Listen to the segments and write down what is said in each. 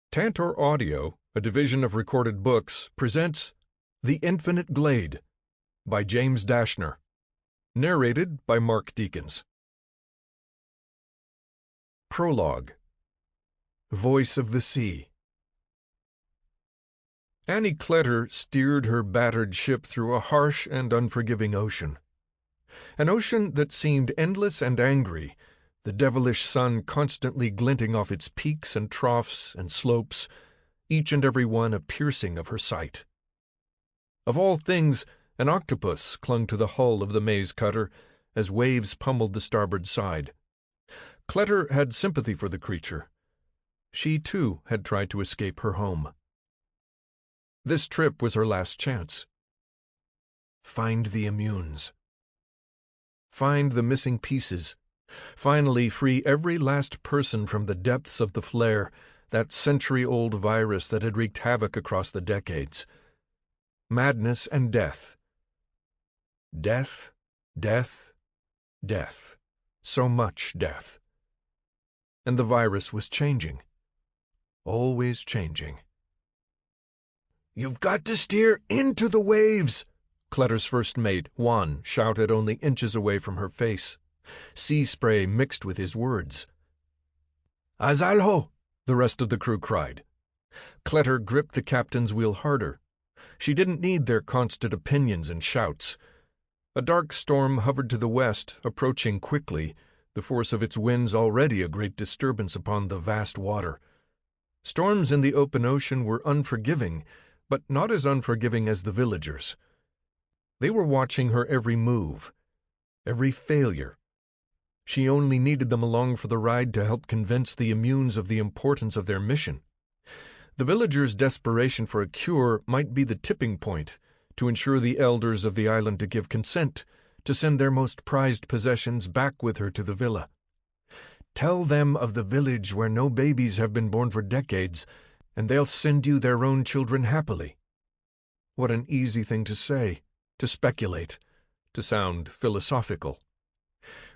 Tantor Audio, a division of Recorded Books, presents The Infinite Glade by James Dashner, narrated by Mark Deakins. Prologue. Voice of the Sea. Annie Kletter steered her battered ship through a harsh and unforgiving ocean. An ocean that seemed endless and angry, the devilish sun constantly glinting off its peaks and troughs and slopes, each and every one a piercing of her sight. Of all things, an octopus clung to the hull of the maze cutter as waves pummeled the starboard side. Kletter had sympathy for the creature. She, too, had tried to escape her home. This trip was her last chance. Find the immunes. Find the missing pieces. Finally free every last person from the depths of the flare, that century-old virus that had wreaked havoc across the decades. Madness and death. Death, death, death. So much death. And the virus was changing. Always changing. "You've got to steer into the waves!" Kletter's first mate, Juan, shouted only inches away from her face. Sea spray mixed with his words. "Azalho!" the rest of the crew cried. Kletter gripped the captain's wheel harder. She didn't need their constant opinions and shouts. A dark storm hovered to the west, approaching quickly, the force of its winds already a great disturbance upon the vast water. Storms in the open ocean were unforgiving, but not as unforgiving as the villagers. They were watching her every move, every failure. She only needed them along for the ride to help convince the immunes of the importance of their mission. The villagers' desperation for a cure might be the tipping point to ensure the elders of the island to give consent to send their most prized possessions back with her to the villa. Tell them of the village where no babies have been born for decades, and they'll send you their own children happily. What an easy thing to say, to speculate, to sound philosophical.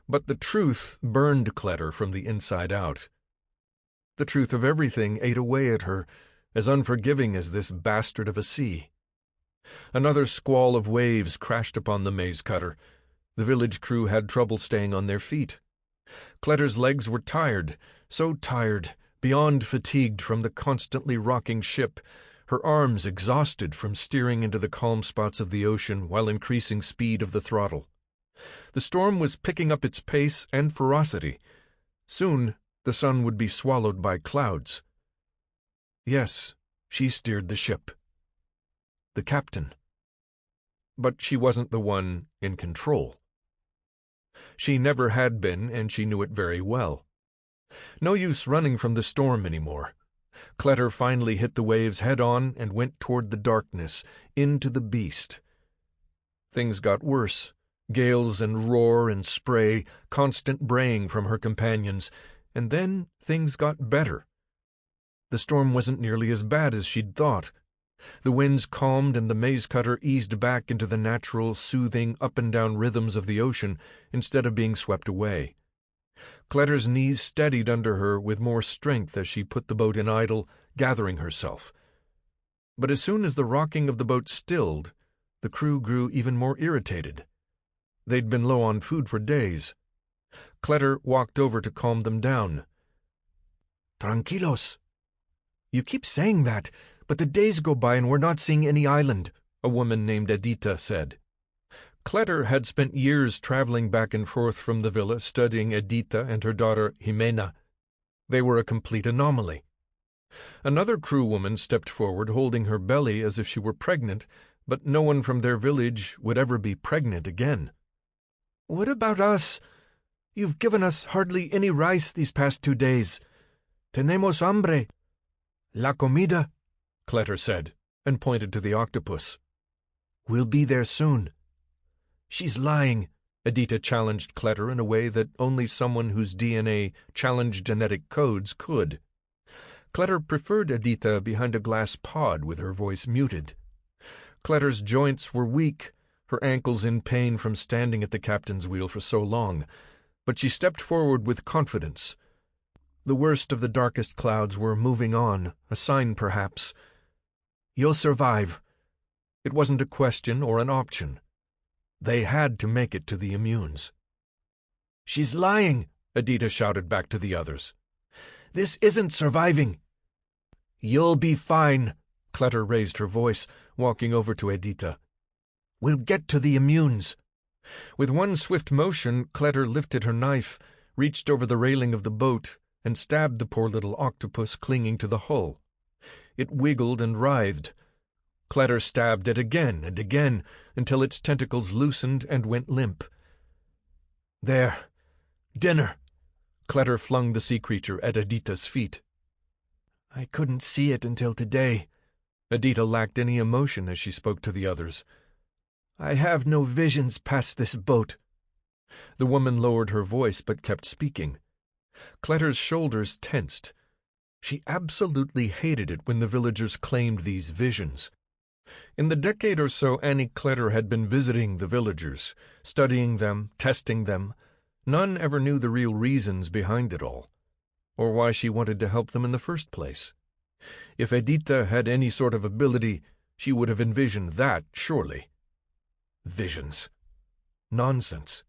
But the truth burned Kletter from the inside out. The truth of everything ate away at her, as unforgiving as this bastard of a sea. Another squall of waves crashed upon the maze cutter. The village crew had trouble staying on their feet. Kletter's legs were tired, so tired, beyond fatigued from the constantly rocking ship, her arms exhausted from steering into the calm spots of the ocean while increasing speed of the throttle. The storm was picking up its pace and ferocity. Soon the sun would be swallowed by clouds. Yes, she steered the ship. The captain. But she wasn't the one in control. She never had been, and she knew it very well. No use running from the storm anymore. Kletter finally hit the waves head-on and went toward the darkness, into the beast. Things got worse. Gales and roar and spray, constant braying from her companions, and then things got better. The storm wasn't nearly as bad as she'd thought. The winds calmed and the maze cutter eased back into the natural, soothing up-and-down rhythms of the ocean instead of being swept away. Kletter's knees steadied under her with more strength as she put the boat in idle, gathering herself. But as soon as the rocking of the boat stilled, the crew grew even more irritated. They'd been low on food for days. Kletter walked over to calm them down. "Tranquilos." "You keep saying that, but the days go by and we're not seeing any island," a woman named Edita said. Kletter had spent years traveling back and forth from the villa studying Edita and her daughter Ximena. They were a complete anomaly. Another crewwoman stepped forward holding her belly as if she were pregnant, but no one from their village would ever be pregnant again. "What about us? You've given us hardly any rice these past 2 days. Tenemos hambre. La comida," Kletter said, and pointed to the octopus. "We'll be there soon." "She's lying," Edita challenged Kletter in a way that only someone whose DNA challenged genetic codes could. Kletter preferred Edita behind a glass pod with her voice muted. Kletter's joints were weak, her ankles in pain from standing at the captain's wheel for so long, but she stepped forward with confidence. The worst of the darkest clouds were moving on, a sign perhaps. You'll survive. It wasn't a question or an option. They had to make it to the immunes. She's lying, Adita shouted back to the others. This isn't surviving. You'll be fine, Cletter raised her voice, walking over to Adita. We'll get to the immunes. With one swift motion, Cletter lifted her knife, reached over the railing of the boat, and stabbed the poor little octopus clinging to the hull. It wiggled and writhed. Cletter stabbed it again and again, until its tentacles loosened and went limp. There. Dinner. Cletter flung the sea creature at Adita's feet. I couldn't see it until today. Adita lacked any emotion as she spoke to the others. I have no visions past this boat. The woman lowered her voice but kept speaking. Cletter's shoulders tensed. She absolutely hated it when the villagers claimed these visions. In the decade or so Annie Cletter had been visiting the villagers, studying them, testing them, none ever knew the real reasons behind it all, or why she wanted to help them in the first place. If Adita had any sort of ability, she would have envisioned that, surely. Visions. Nonsense.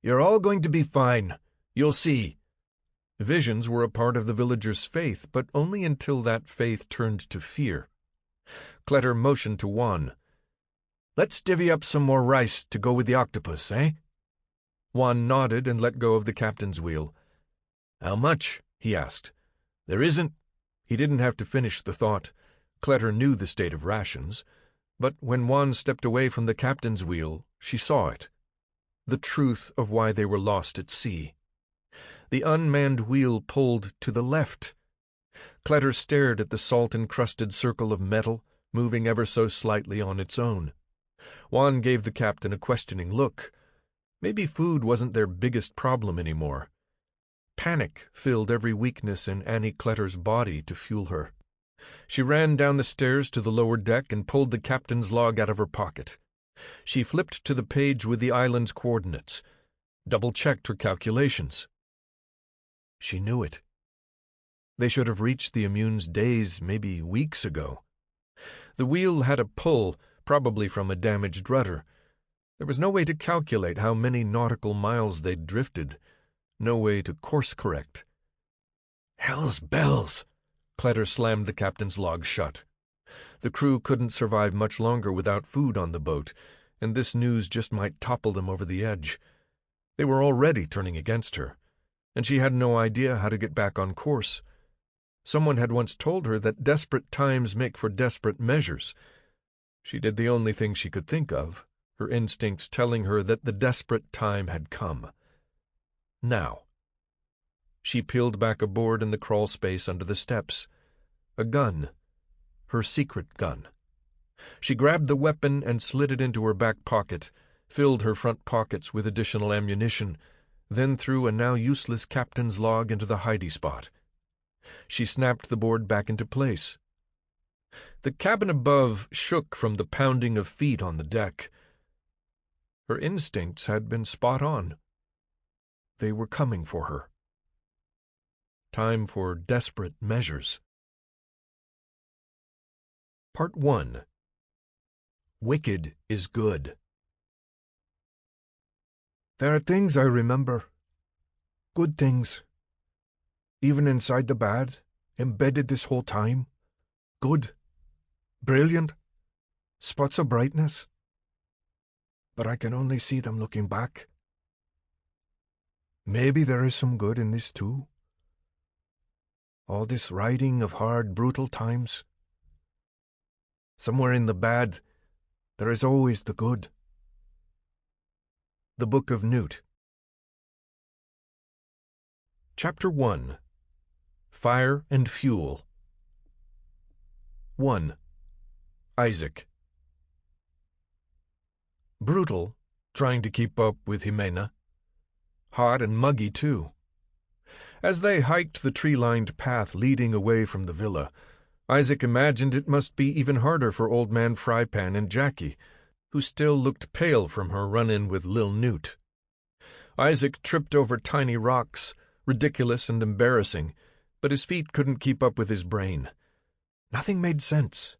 You're all going to be fine. You'll see. Visions were a part of the villagers' faith, but only until that faith turned to fear. Cletter motioned to Juan. Let's divvy up some more rice to go with the octopus, eh? Juan nodded and let go of the captain's wheel. How much? He asked. There isn't. He didn't have to finish the thought. Cletter knew the state of rations. But when Juan stepped away from the captain's wheel, she saw it. The truth of why they were lost at sea. The unmanned wheel pulled to the left. Cletter stared at the salt-encrusted circle of metal, moving ever so slightly on its own. Juan gave the captain a questioning look. Maybe food wasn't their biggest problem anymore. Panic filled every weakness in Annie Cletter's body to fuel her. She ran down the stairs to the lower deck and pulled the captain's log out of her pocket. She flipped to the page with the island's coordinates, double-checked her calculations. She knew it. They should have reached the immunes days, maybe weeks ago. The wheel had a pull, probably from a damaged rudder. There was no way to calculate how many nautical miles they'd drifted, no way to course-correct. Hell's bells! Cletter slammed the captain's log shut. The crew couldn't survive much longer without food on the boat, and this news just might topple them over the edge. They were already turning against her, and she had no idea how to get back on course. Someone had once told her that desperate times make for desperate measures. She did the only thing she could think of, her instincts telling her that the desperate time had come. Now. She peeled back a board in the crawl space under the steps. A gun. Her secret gun. She grabbed the weapon and slid it into her back pocket, filled her front pockets with additional ammunition, then threw a now useless captain's log into the hidey spot. She snapped the board back into place. The cabin above shook from the pounding of feet on the deck. Her instincts had been spot on. They were coming for her. Time for desperate measures. Part 1. Wicked is good. There are things I remember. Good things. Even inside the bad, embedded this whole time. Good. Brilliant. Spots of brightness. But I can only see them looking back. Maybe there is some good in this too. All this riding of hard, brutal times. Somewhere in the bad, there is always the good. The Book of Newt. Chapter 1. Fire and Fuel. 1. Isaac. Brutal, trying to keep up with Ximena. Hot and muggy, too. As they hiked the tree-lined path leading away from the villa, Isaac imagined it must be even harder for old man Frypan and Jackie, who still looked pale from her run-in with Lil Newt. Isaac tripped over tiny rocks, ridiculous and embarrassing, but his feet couldn't keep up with his brain. Nothing made sense.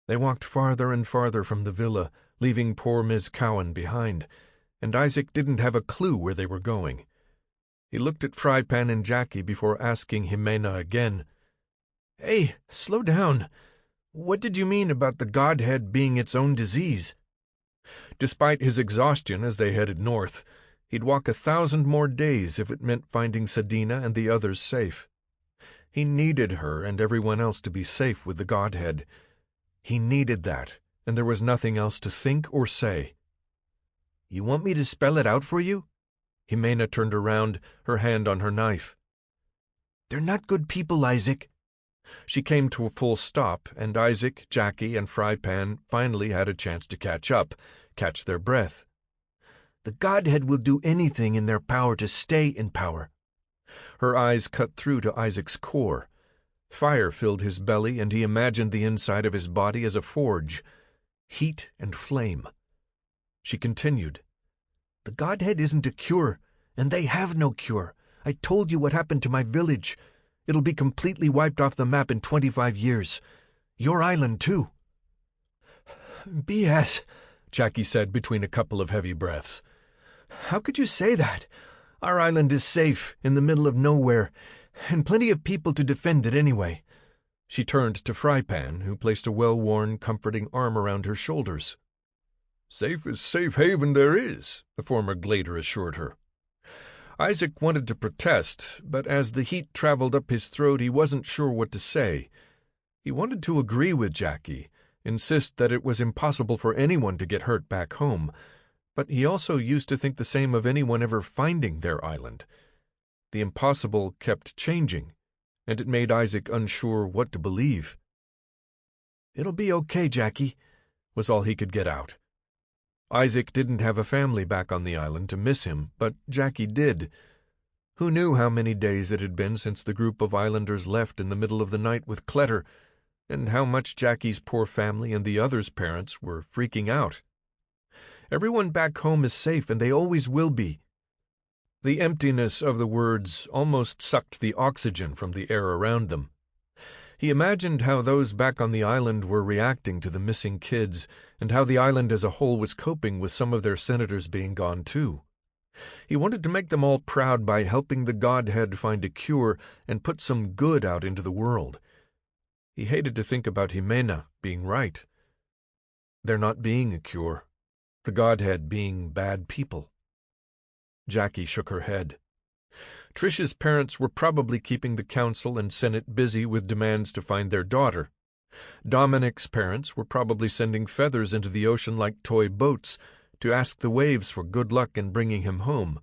They walked farther and farther from the villa, leaving poor Miss Cowan behind, and Isaac didn't have a clue where they were going. He looked at Frypan and Jackie before asking Ximena again, "Hey, slow down. What did you mean about the Godhead being its own disease?" Despite his exhaustion as they headed north, he'd walk 1,000 more days if it meant finding Sadina and the others safe. He needed her and everyone else to be safe with the Godhead. He needed that, and there was nothing else to think or say. "You want me to spell it out for you?" Ximena turned around, her hand on her knife. "They're not good people, Isaac." She came to a full stop, and Isaac, Jackie, and Frypan finally had a chance to catch their breath. "The Godhead will do anything in their power to stay in power." Her eyes cut through to Isaac's core. Fire filled his belly, and he imagined the inside of his body as a forge. Heat and flame. She continued, "The Godhead isn't a cure, and they have no cure. I told you what happened to my village. It'll be completely wiped off the map in 25 years. Your island, too." "BS," Jackie said between a couple of heavy breaths. "How could you say that? Our island is safe, in the middle of nowhere, and plenty of people to defend it anyway." She turned to Frypan, who placed a well-worn, comforting arm around her shoulders. "Safest safe haven there is," the former Glader assured her. Isaac wanted to protest, but as the heat traveled up his throat he wasn't sure what to say. He wanted to agree with Jackie, insist that it was impossible for anyone to get hurt back home, but he also used to think the same of anyone ever finding their island. The impossible kept changing, and it made Isaac unsure what to believe. "It'll be okay, Jackie," was all he could get out. Isaac didn't have a family back on the island to miss him, but Jackie did. Who knew how many days it had been since the group of islanders left in the middle of the night with Kletter, and how much Jackie's poor family and the others' parents were freaking out. Everyone back home is safe, and they always will be. The emptiness of the words almost sucked the oxygen from the air around them. He imagined how those back on the island were reacting to the missing kids, and how the island as a whole was coping with some of their senators being gone too. He wanted to make them all proud by helping the Godhead find a cure and put some good out into the world. He hated to think about Ximena being right. There not being a cure. The Godhead being bad people. Jackie shook her head. Trish's parents were probably keeping the council and Senate busy with demands to find their daughter. Dominic's parents were probably sending feathers into the ocean like toy boats to ask the waves for good luck in bringing him home.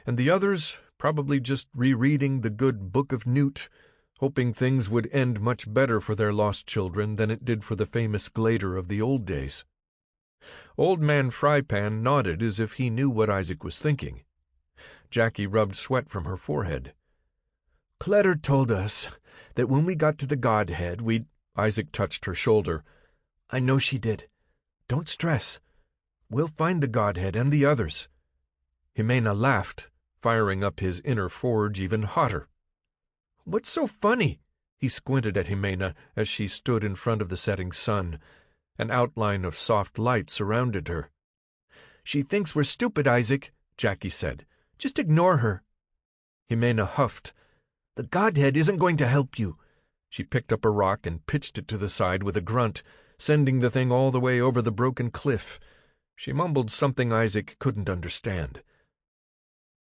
And the others probably just rereading the good Book of Newt, hoping things would end much better for their lost children than it did for the famous Glader of the old days. Old man Frypan nodded as if he knew what Isaac was thinking. Jackie rubbed sweat from her forehead. "Kletter told us that when we got to the Godhead, we'd—" Isaac touched her shoulder. "I know she did. Don't stress. We'll find the Godhead and the others." Ximena laughed, firing up his inner forge even hotter. "What's so funny?" He squinted at Ximena as she stood in front of the setting sun. An outline of soft light surrounded her. "She thinks we're stupid, Isaac," Jackie said. "Just ignore her." Ximena huffed. "The Godhead isn't going to help you." She picked up a rock and pitched it to the side with a grunt, sending the thing all the way over the broken cliff. She mumbled something Isaac couldn't understand.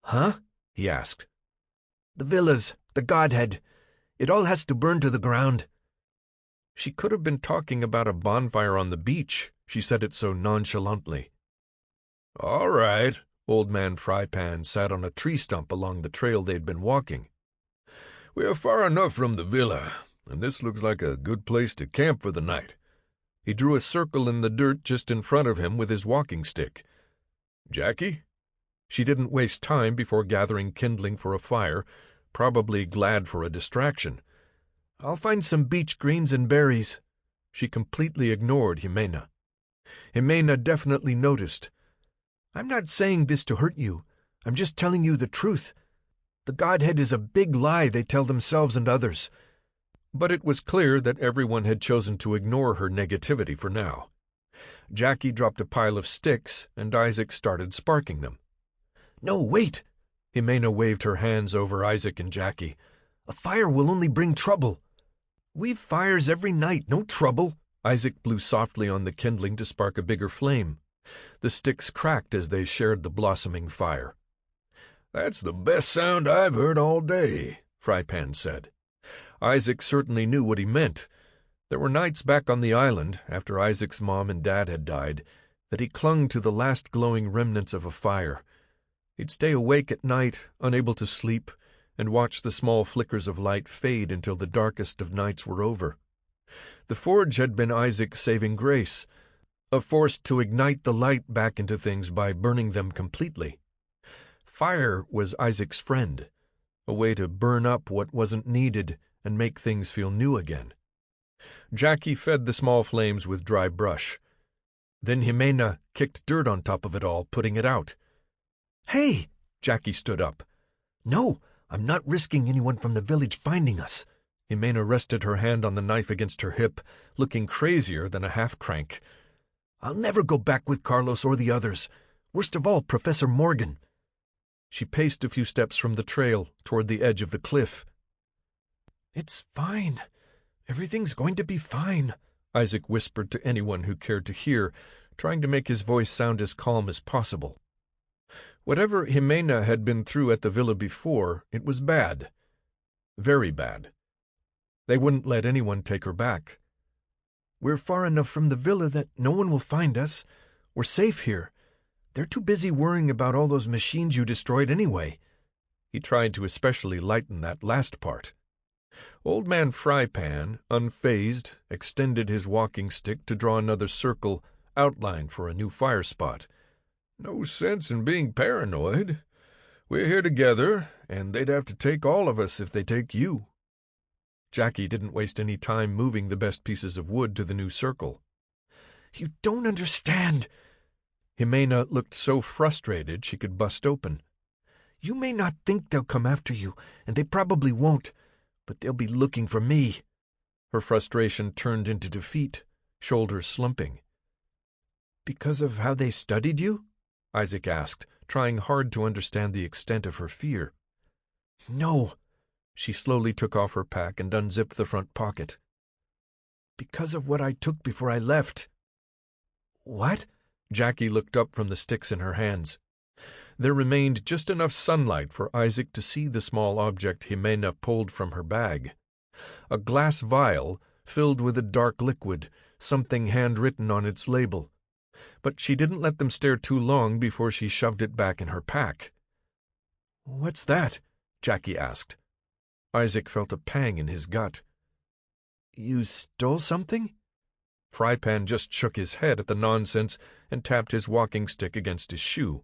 "Huh?" he asked. "The villas, the Godhead. It all has to burn to the ground." She could have been talking about a bonfire on the beach. She said it so nonchalantly. "All right." Old man Frypan sat on a tree stump along the trail they'd been walking. "We are far enough from the villa, and this looks like a good place to camp for the night." He drew a circle in the dirt just in front of him with his walking stick. "Jackie?" She didn't waste time before gathering kindling for a fire, probably glad for a distraction. "I'll find some beach greens and berries." She completely ignored Ximena. Ximena definitely noticed. "I'm not saying this to hurt you. I'm just telling you the truth. The Godhead is a big lie they tell themselves and others." But it was clear that everyone had chosen to ignore her negativity for now. Jackie dropped a pile of sticks, and Isaac started sparking them. "No, wait!" Ximena waved her hands over Isaac and Jackie. "A fire will only bring trouble." "We've fires every night, no trouble." Isaac blew softly on the kindling to spark a bigger flame. The sticks cracked as they shared the blossoming fire. "That's the best sound I've heard all day," Frypan said. Isaac certainly knew what he meant. There were nights back on the island, after Isaac's mom and dad had died, that he clung to the last glowing remnants of a fire. He'd stay awake at night, unable to sleep, and watch the small flickers of light fade until the darkest of nights were over. The forge had been Isaac's saving grace, a force to ignite the light back into things by burning them completely. Fire was Isaac's friend, a way to burn up what wasn't needed and make things feel new again. Jackie fed the small flames with dry brush. Then Ximena kicked dirt on top of it all, putting it out. "Hey!" Jackie stood up. "No, I'm not risking anyone from the village finding us." Ximena rested her hand on the knife against her hip, looking crazier than a half-crank. "I'll never go back with Carlos or the others. Worst of all, Professor Morgan." She paced a few steps from the trail toward the edge of the cliff. "It's fine. Everything's going to be fine," Isaac whispered to anyone who cared to hear, trying to make his voice sound as calm as possible. Whatever Ximena had been through at the villa before, it was bad. Very bad. They wouldn't let anyone take her back. "We're far enough from the villa that no one will find us. We're safe here. They're too busy worrying about all those machines you destroyed anyway." He tried to especially lighten that last part. Old man Frypan, unfazed, extended his walking stick to draw another circle, outlined for a new fire spot. "No sense in being paranoid. We're here together, and they'd have to take all of us if they take you." Jackie didn't waste any time moving the best pieces of wood to the new circle. "You don't understand." Ximena looked so frustrated she could bust open. "You may not think they'll come after you, and they probably won't, but they'll be looking for me." Her frustration turned into defeat, shoulders slumping. "Because of how they studied you?" Isaac asked, trying hard to understand the extent of her fear. "No." She slowly took off her pack and unzipped the front pocket. "Because of what I took before I left." "What?" Jackie looked up from the sticks in her hands. There remained just enough sunlight for Isaac to see the small object Ximena pulled from her bag. A glass vial filled with a dark liquid, something handwritten on its label. But she didn't let them stare too long before she shoved it back in her pack. "What's that?" Jackie asked. Isaac felt a pang in his gut. "You stole something?" Frypan just shook his head at the nonsense and tapped his walking stick against his shoe.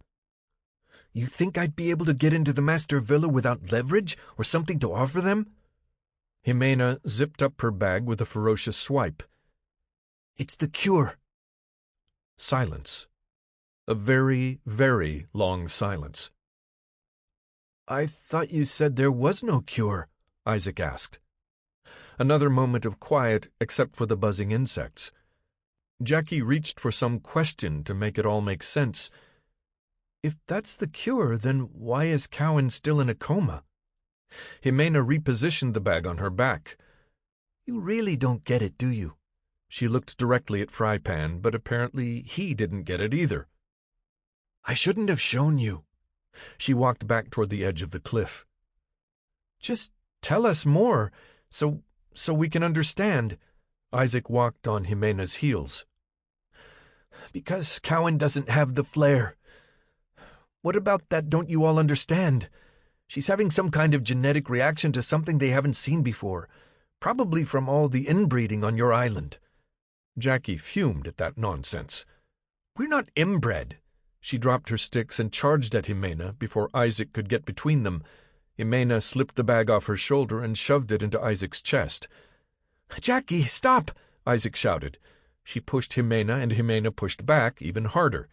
"You think I'd be able to get into the master villa without leverage or something to offer them?" Ximena zipped up her bag with a ferocious swipe. "It's the cure." Silence. A very, very long silence. "I thought you said there was no cure," Isaac asked. Another moment of quiet except for the buzzing insects. Jackie reached for some question to make it all make sense. "If that's the cure, then why is Cowan still in a coma?" Ximena repositioned the bag on her back. "You really don't get it, do you?" She looked directly at Frypan, but apparently he didn't get it either. "I shouldn't have shown you." She walked back toward the edge of the cliff. "Just tell us more, so we can understand." Isaac walked on Ximena's heels. "Because Cowan doesn't have the flare. What about that don't you all understand? She's having some kind of genetic reaction to something they haven't seen before, probably from all the inbreeding on your island." Jackie fumed at that nonsense. "We're not inbred." She dropped her sticks and charged at Ximena before Isaac could get between them. Ximena slipped the bag off her shoulder and shoved it into Isaac's chest. "Jackie, stop!" Isaac shouted. She pushed Ximena, and Ximena pushed back even harder.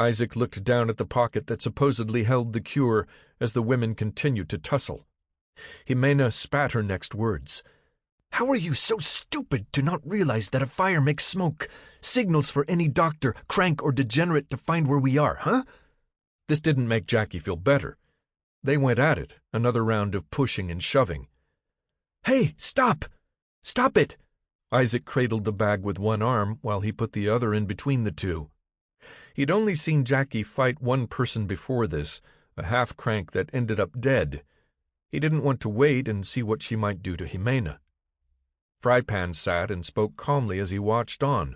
Isaac looked down at the pocket that supposedly held the cure as the women continued to tussle. Ximena spat her next words. "How are you so stupid to not realize that a fire makes smoke? Signals for any doctor, crank, or degenerate to find where we are, huh?" This didn't make Jackie feel better. They went at it, another round of pushing and shoving. "Hey, stop! Stop it!" Isaac cradled the bag with one arm while he put the other in between the two. He'd only seen Jackie fight one person before this, a half-crank that ended up dead. He didn't want to wait and see what she might do to Ximena. Frypan sat and spoke calmly as he watched on.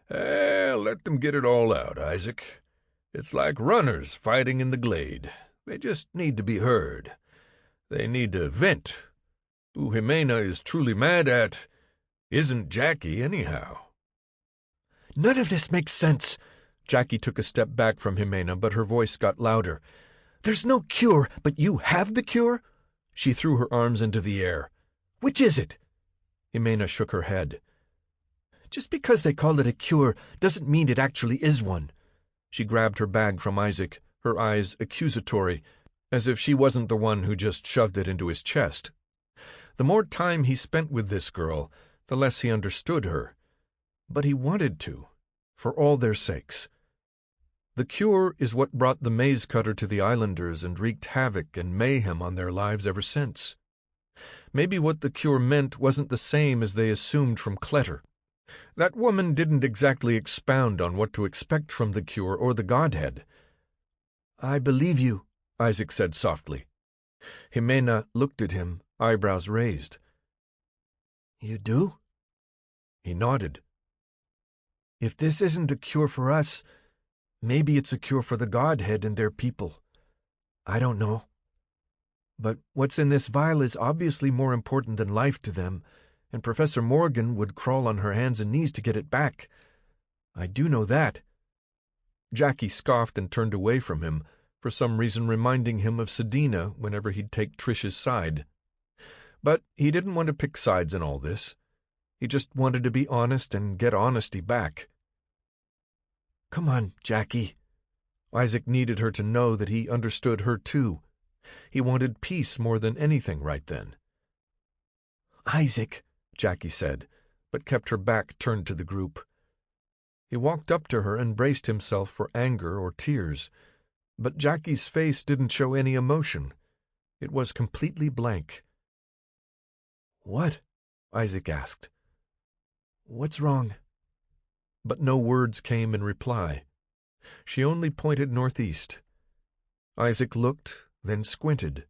Let them get it all out, Isaac. It's like runners fighting in the glade. They just need to be heard. They need to vent. Who Ximena is truly mad at isn't Jackie anyhow." "None of this makes sense." Jackie took a step back from Ximena, but her voice got louder. "There's no cure, but you have the cure?" She threw her arms into the air. "Which is it?" Ximena shook her head. "Just because they call it a cure doesn't mean it actually is one." She grabbed her bag from Isaac, her eyes accusatory, as if she wasn't the one who just shoved it into his chest. The more time he spent with this girl, the less he understood her. But he wanted to, for all their sakes. The cure is what brought the maze cutter to the islanders and wreaked havoc and mayhem on their lives ever since. Maybe what the cure meant wasn't the same as they assumed from Kletter. That woman didn't exactly expound on what to expect from the cure or the Godhead. "I believe you," Isaac said softly. Ximena looked at him, eyebrows raised. "You do?" He nodded. "If this isn't a cure for us, maybe it's a cure for the Godhead and their people. I don't know. But what's in this vial is obviously more important than life to them, and Professor Morgan would crawl on her hands and knees to get it back. I do know that." Jackie scoffed and turned away from him, for some reason reminding him of Sadina whenever he'd take Trish's side. But he didn't want to pick sides in all this. He just wanted to be honest and get honesty back. "Come on, Jackie." Isaac needed her to know that he understood her too. He wanted peace more than anything right then. "Isaac," Jackie said, but kept her back turned to the group. He walked up to her and braced himself for anger or tears, but Jackie's face didn't show any emotion. It was completely blank. "What?" Isaac asked. "What's wrong?" But no words came in reply. She only pointed northeast. Isaac looked, then squinted.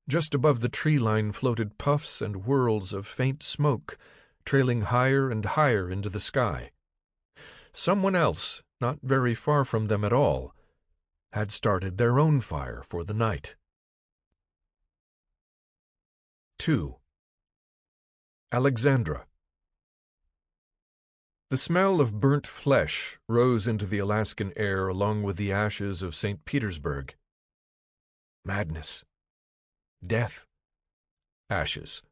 Just above the tree line floated puffs and whirls of faint smoke, trailing higher and higher into the sky. Someone else, not very far from them at all, had started their own fire for the night. 2. Alexandra. The smell of burnt flesh rose into the Alaskan air along with the ashes of St. Petersburg. Madness. Death. Ashes.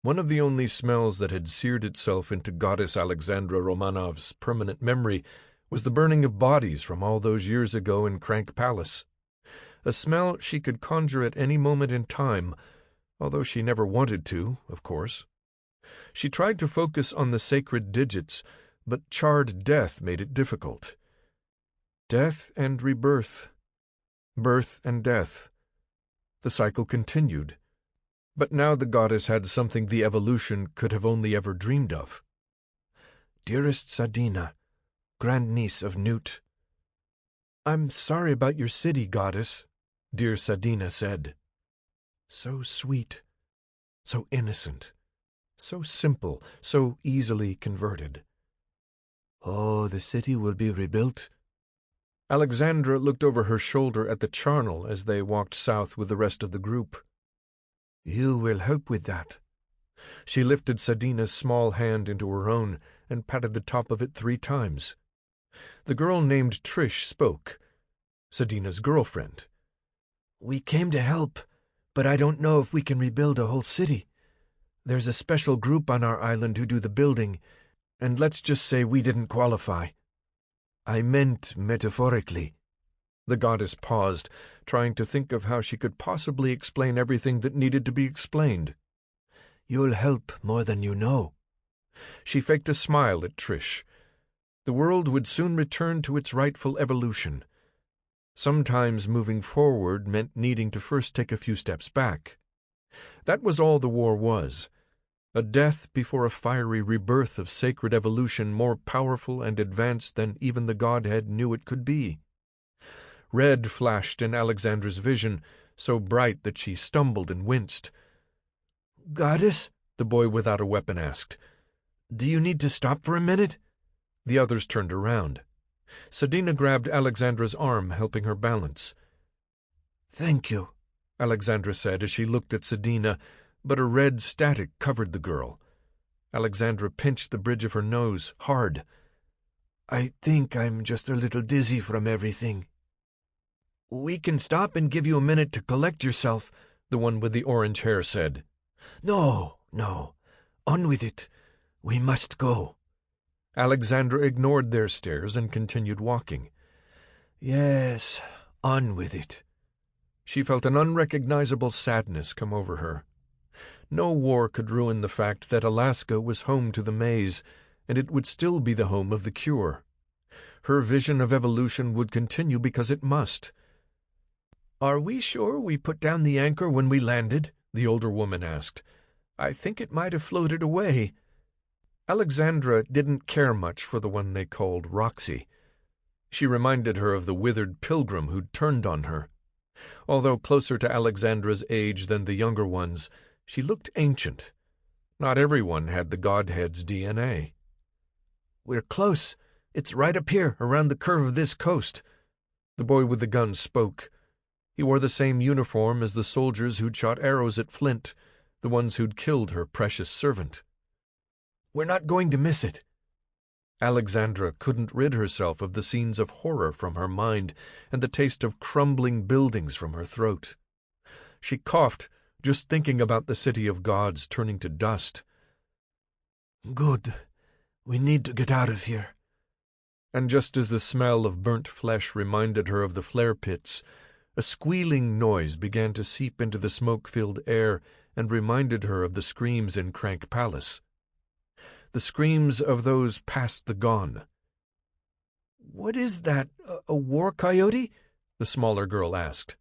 One of the only smells that had seared itself into Goddess Alexandra Romanov's permanent memory was the burning of bodies from all those years ago in Crank Palace. A smell she could conjure at any moment in time, although she never wanted to, of course. She tried to focus on the sacred digits, but charred death made it difficult. Death and rebirth. Birth and death. The cycle continued. But now the goddess had something the evolution could have only ever dreamed of. "Dearest Sadina, grandniece of Newt." "I'm sorry about your city, goddess," dear Sadina said. So sweet, so innocent, so simple, so easily converted. "Oh, the city will be rebuilt." Alexandra looked over her shoulder at the charnel as they walked south with the rest of the group. "You will help with that." She lifted Sadina's small hand into her own and patted the top of it 3 times. The girl named Trish spoke, Sadina's girlfriend. "We came to help, but I don't know if we can rebuild a whole city. There's a special group on our island who do the building, and let's just say we didn't qualify." I meant metaphorically." The goddess paused, trying to think of how she could possibly explain everything that needed to be explained. "You'll help more than you know." She faked a smile at Trish. The world would soon return to its rightful evolution. Sometimes moving forward meant needing to first take a few steps back. That was all the war was, a death before a fiery rebirth of sacred evolution more powerful and advanced than even the Godhead knew it could be. Red flashed in Alexandra's vision, so bright that she stumbled and winced. "Goddess?" the boy without a weapon asked. "Do you need to stop for a minute?" The others turned around. Sadina grabbed Alexandra's arm, helping her balance. "Thank you," Alexandra said as she looked at Sadina, but a red static covered the girl. Alexandra pinched the bridge of her nose hard. "I think I'm just a little dizzy from everything." "We can stop and give you a minute to collect yourself," the one with the orange hair said. No. On with it. We must go." Alexandra ignored their stares and continued walking. "Yes, on with it." She felt an unrecognizable sadness come over her. No war could ruin the fact that Alaska was home to the maze, and it would still be the home of the cure. Her vision of evolution would continue because it must. "Are we sure we put down the anchor when we landed?" the older woman asked. "I think it might have floated away." Alexandra didn't care much for the one they called Roxy. She reminded her of the withered pilgrim who'd turned on her. Although closer to Alexandra's age than the younger ones, she looked ancient. Not everyone had the Godhead's DNA. "We're close. It's right up here, around the curve of this coast." The boy with the gun spoke. He wore the same uniform as the soldiers who'd shot arrows at Flint, the ones who'd killed her precious servant. "We're not going to miss it." Alexandra couldn't rid herself of the scenes of horror from her mind and the taste of crumbling buildings from her throat. She coughed, just thinking about the city of gods turning to dust. "Good. We need to get out of here." And just as the smell of burnt flesh reminded her of the flare pits, a squealing noise began to seep into the smoke-filled air and reminded her of the screams in Crank Palace. The screams of those past the gone. "What is that, a war coyote?" the smaller girl asked.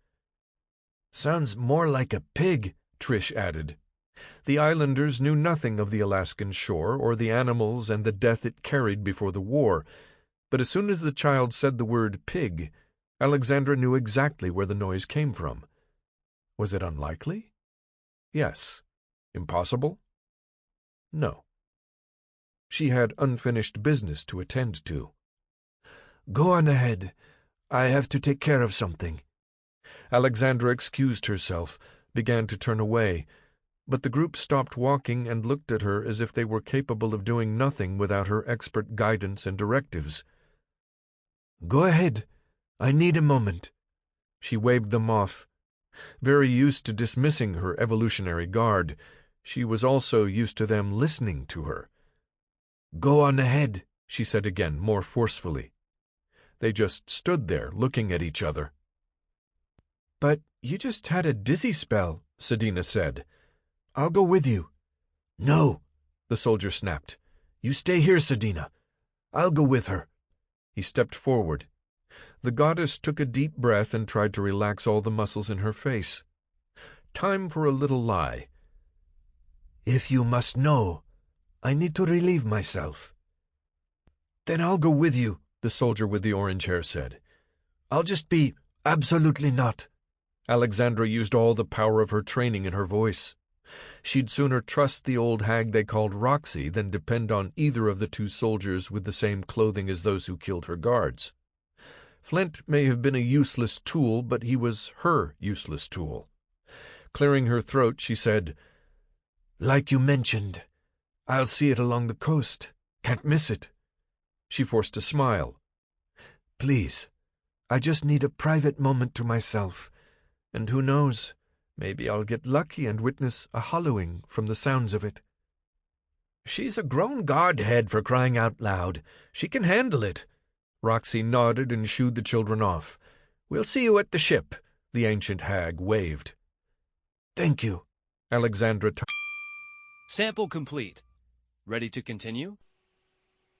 "Sounds more like a pig," Trish added. The islanders knew nothing of the Alaskan shore or the animals and the death it carried before the war, but as soon as the child said the word pig, Alexandra knew exactly where the noise came from. Was it unlikely? Yes. Impossible? No. She had unfinished business to attend to. "Go on ahead. I have to take care of something." Alexandra excused herself, began to turn away, but the group stopped walking and looked at her as if they were capable of doing nothing without her expert guidance and directives. "Go ahead. I need a moment." She waved them off. Very used to dismissing her evolutionary guard, she was also used to them listening to her. "Go on ahead," she said again, more forcefully. They just stood there, looking at each other. "But you just had a dizzy spell," Sadina said. "I'll go with you." "No," the soldier snapped. "You stay here, Sadina. I'll go with her." He stepped forward. The goddess took a deep breath and tried to relax all the muscles in her face. Time for a little lie. "If you must know, I need to relieve myself." "Then I'll go with you," the soldier with the orange hair said. "I'll just be absolutely not." Alexandra used all the power of her training in her voice. She'd sooner trust the old hag they called Roxy than depend on either of the two soldiers with the same clothing as those who killed her guards. Flint may have been a useless tool, but he was her useless tool. Clearing her throat, she said, "Like you mentioned, I'll see it along the coast. Can't miss it." She forced a smile. "Please, I just need a private moment to myself, and who knows, maybe I'll get lucky and witness a hollowing from the sounds of it." "She's a grown Godhead, for crying out loud. She can handle it," Roxy nodded and shooed the children off. "We'll see you at the ship," the ancient hag waved. "Thank you." Alexandra Sample complete. Ready to continue?